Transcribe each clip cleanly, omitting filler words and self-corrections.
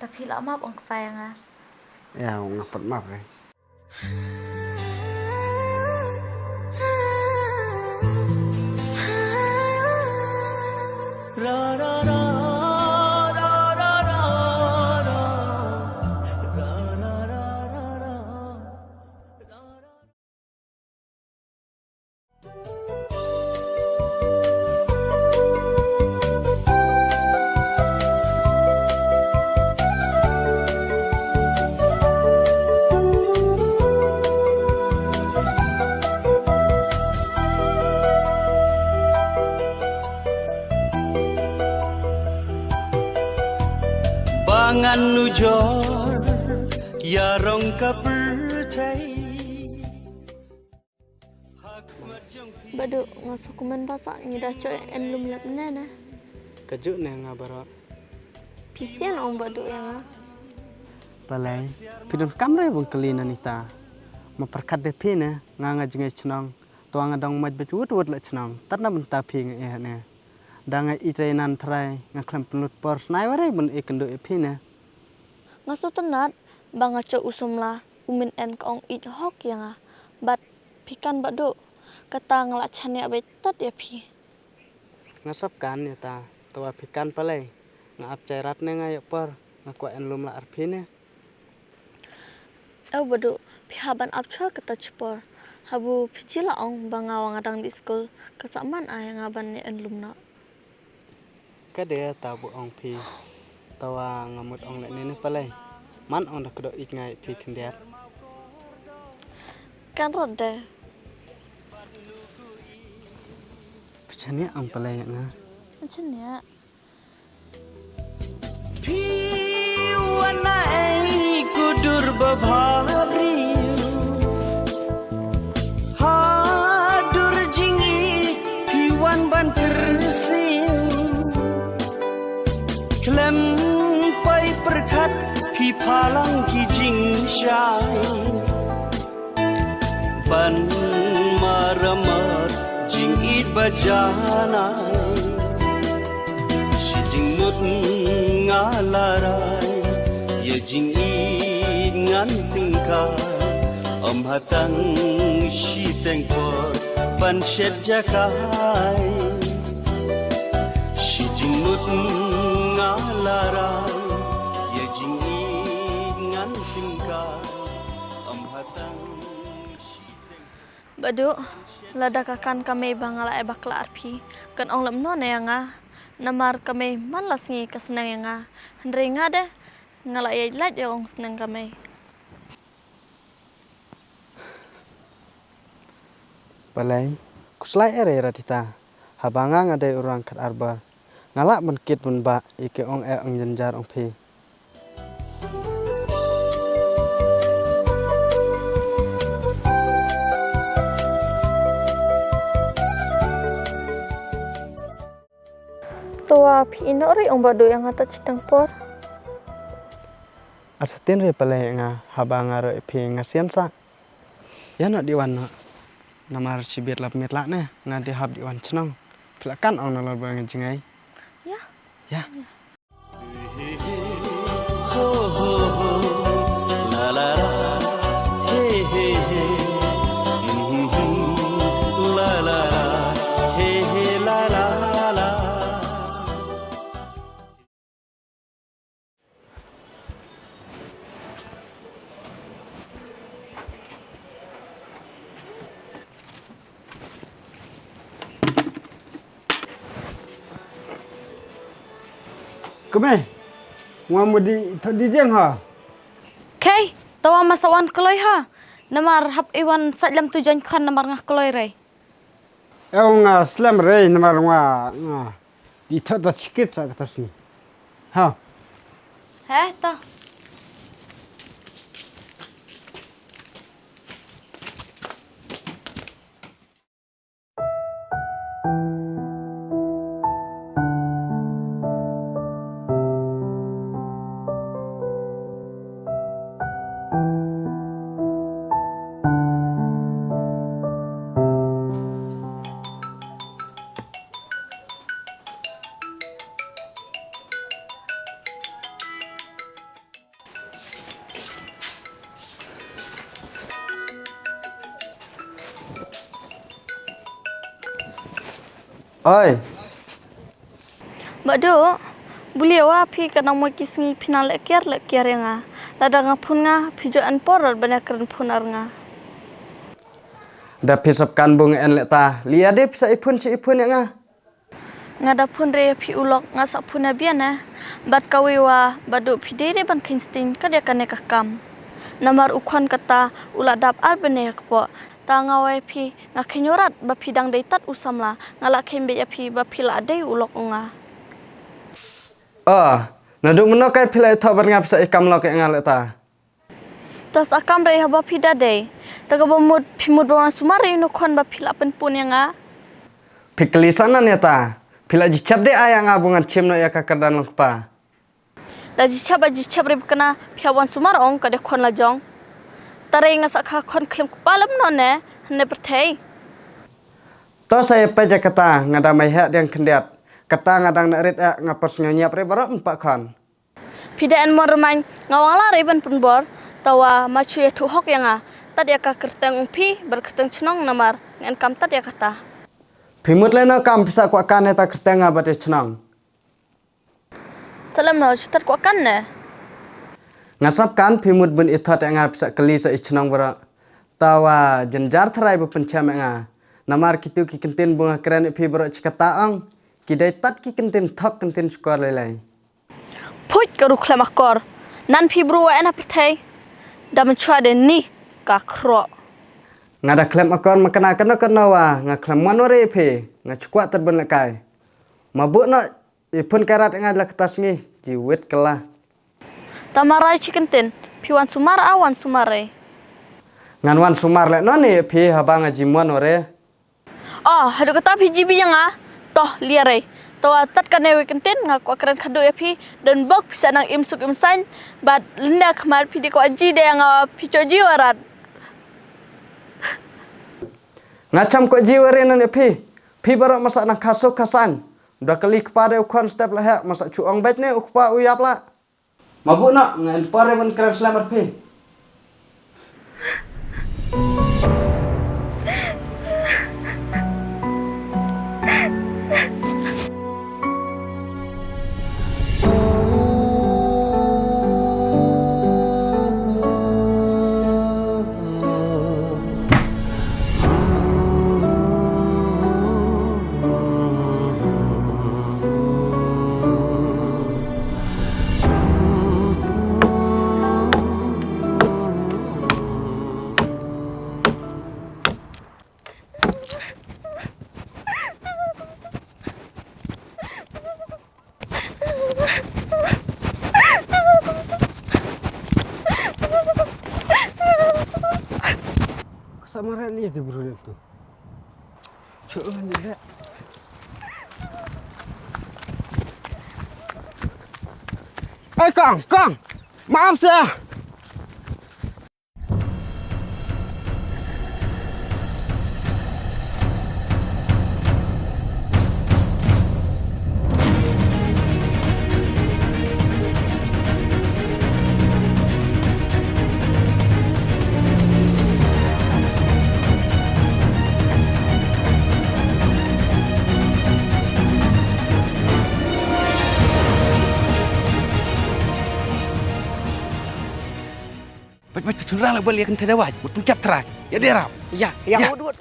tapi lạ map ang kepayang ah. Ya, ngapet map ya. Bangan nujor ya rong kapertai Badu ngasuk kuman pasak ngidah coy enlum lap nana. Kajuk ne ngabara. Pisian ong badu yang ah. Balai. Pidum kamre bung kelina nita. Maperkat de pina nganga jingai chnang. Tuang adang maj baju wud le chnang. Tarna benta pi nge ne. Danga itre nan thrai ngaklam pelut por snai ware bun ikendo pina. Ngasuk tenat bang ngaco usumlah umin en kong it hok yang ah. Bat pikan badu kata ngelak chane abetat ya pi. Ngasap kan ya ta. Tawa pikan palai. Ngap cairat ne ngayo por. Ngakwa enlum la arpine. Badu pihaban apchal kata cepor. Habu picila ong bang awang adang di school kesaman ah yang aban ni enlum na. Kade tabu ong pi. Tawa ngamut ong le ne palai. Man ong dak do ik ngai pi kendiat. Kan rod deh. Picania ang palay nga. Macam ni ya. Piwana ai kudur babhabri hadur jingi piwan ban tersil klem pai perkat pi palang ki jing shai ban maramat jing it bajanai si jing mut ngalarai ya jing it ngan tingkai hatang si tengkor ban shed jakai si jing mut ngalarai ya jing it ngan tingkai hatang si tengkor. Badu, ladakakan kami bangala bakla arpi. Kan ong lam non yang ah. Namar kami malas ngi kesenang yang ah. Hendri ngade ngala ya lat ya ong senang kami. Balai, kuslai ere ratita. Habanga ngadai orang kat arbar. Ngalak menkit mun ba ike ong ong jenjar ong pi. Tua pi inori ong badu yang atas citang por. Arsatin re palai nga habanga ro pi ngasian sa. Ya nak diwan nak. Namar cibir lap mit lak ne ngadi hab diwan cenang. Pelakan ong nalor bang jengai. Ya. Ya. Ho ho ho la la la hey hey hey la la hey hey la la la. Kemai? Ngamu di jeng ha? Kay, tawa masawan keloy ha. Namar hap iwan sajlam tujuan kan namar ngah keloy rey. Nga slam rei namar nga di thada chikit sa katasi. Ha? Ta. Oi, Bado, beliau api kadang mau kisngi final lekiar yang ladang apun pijuan poror banyak keren punar dah pisapkan bung en leta. Lihat deh bisa ipun si ipun yang ngada pun re pi ulok ngasak pun biana bat kawiwa badu pidere ban kinstin kada kane kakam namar ukon kata uladap arbene yakpo tangawai pi ngakenyorat ba pidang deitat usamla ngala kembe api ba pila dei ulok unga naduk menokai pila itu berngap bisa ikam lo kayak ngaleta. tas akam re ba pida dei taga bomud pimud bawan sumari nukon ba pila pun yang Pikelisanan ya ta. Pila jicap deh ayang abungan cim no ya kakardan lupa. da jicap re kena piawan sumar ong kada kon la jong tare ngasak kon klem palam none ne pertei To saya peja kata ngada mai hak yang kendiat. Kata ngadang nak rit ngapos nyonyap re barok empat kon. Pidaan mon remain ngawang la reban punbor tawa macu ya tuhok yang tad ya ka kerteng pi berkerteng cenong namar ngan kam tad ya kata Pimut lena kam bisa kuakan eta kertenga bade cenang. salam no chutar ko kan ne Ngasap kan pimut bun itat yang bisa keli sa cenang bara. Tawa jenjar terai bu pencam yang namar kitu ki kentin bunga keren pi barok cikataang. Kidai tat ki kentin thok kentin skor lelai. puit garu klemakor nan pi bru ena pertai da mencuade ni ka kro Ngada klem akon makana wa ngaklem manore pe ngacukuat terbun lekai. Mabuk nak ipun karat ngada kertas ngi jiwit kelah. tamarai chikentin piwan sumar awan sumare Nganwan sumar lek noni pe habang ajimuan ore. hadu kata pi jibi yang toh liare tawa tat kane wekentin ngaku akran kado ya pi dan bok bisa nang imsuk imsan bat lenda kemar pi di ko aji de yang pi coji warat Ngacam ko jiware nani pe. Pe barok masak nang kasuk kasan. Udah kali kepada ukon step lah masak cuong bet ne ukpa uyap la. Mabuk nak ngan pare men keren selamat pe. Samaran ni di bro tu. Cuba ni dek. Kang, maaf saya. Baca curang lah balik kan tidak wajib. Pencap terai. Ya dia rap. Ya. Wad.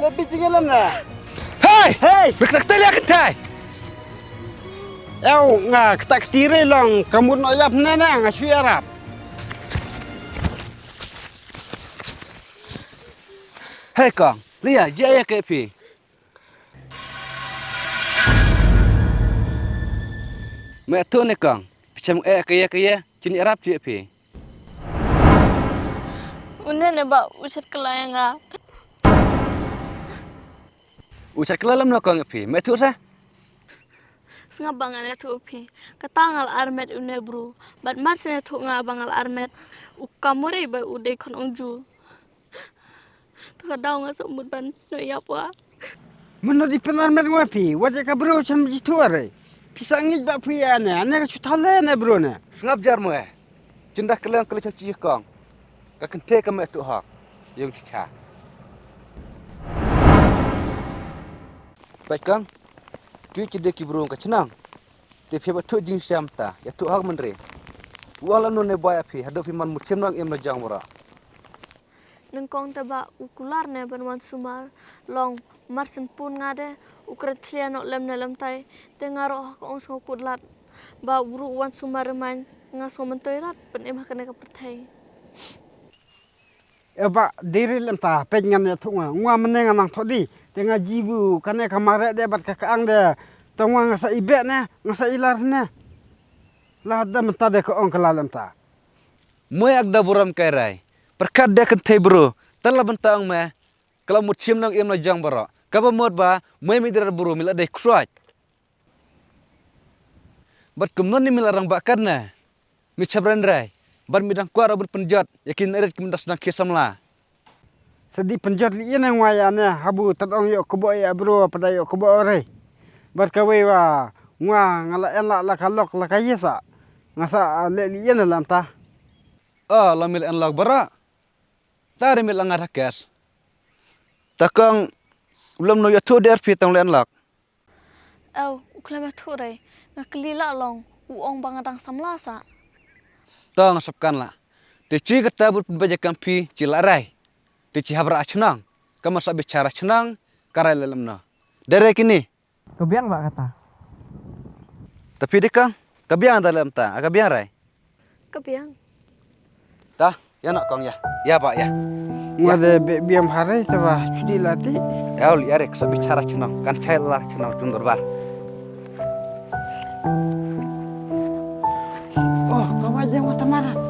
lebih tinggalan na. Hei! Hei, Beksak tali akan thai. nga ketak tire long kamu no yap nana nga syarap. Hei kong, lihat jaya ke pi. Mẹ thua này kong, picham kaya cini Arab je pi. Unen ne ba uchat kelayang ah. Ucap kelalam nak kong pi. Mẹ thua sa? Nga bangal ya tu pi. Katangal armet une bro. Bat marsene tu nga bangal armet. Ukamore ba ude kon ongju. Takadaw nga sumut ban no yapwa. Mana di penar mer ngapi, wajah ka bro cham jitu are. Pisang ngij ba pi ana ka chutale na bro na. Sengap jar mo eh. Cindah kelang kalau cakap kong. Kakan te ka mẹ tu hak. Yung cica. Baik kong. Kui cedek ki bro ka cenang. Te phe ba tu jing siam ta. Ya tu hak menre. Wala no ne boy api. Hadap fi man mutim nang im na jang mora. Nengkong taba ukular ne ban wan sumar. Long marsen pun ngade. Ukretlia no lem na lem tai. Tengaro hak ong so kudlat. Ba buru wan sumar man. Nga so mentoirat. Pen em hakane ka pertai. Ba diri lem ta pengan ya tu nga meneng nang thodi. Tengah jibu kane kamare de bat ka ang de. Tongwa nga sa ibe na, nga sa ilar na. Lah da menta de ko ong kalalam ta. Moy agda buram kai rai. Perkat de kan te bro. Tala bentang me. Kalau mutim nang im na jang bara. Kaba mod ba moy mi dirar bro mila de kruat. Bat kumnon ni mila rang bakar na. Mi chabran rai. Bar mi dang kuara ber penjat. Yakin eret kim das nang kisam la. Sedi penjat li ina waya na habu tadong yo kubo ya bro pada yo kubo ore. Berkawe wa ngala ela la kalok la kayesa. Ngasa le li ina lam ta. Ah, la mil en lag bara. Tari mil angar hakes. Takang ulam no yatu der pi tang len lag. Aw, uklame tu rai. Nga kelila long. Uong bangadang samlasa. Tang sapkan la. Te ci kata bur penbajakan pi cilarai. Te ci habra achnang. Kamar sa bicara cenang karai lelam na. Dere kini. Kebiang ba kata. Tapi dekang kabiang dalam ta. Akabiang rai. Kebiang. Tah, ya nak kong ya. Ya pak ya. Ngade biam hare ta ba chudi lati. Ya uli arek sa bicara cenang. Kan cai lah cenang tundur bar. Oh, kau aja mau tamaran.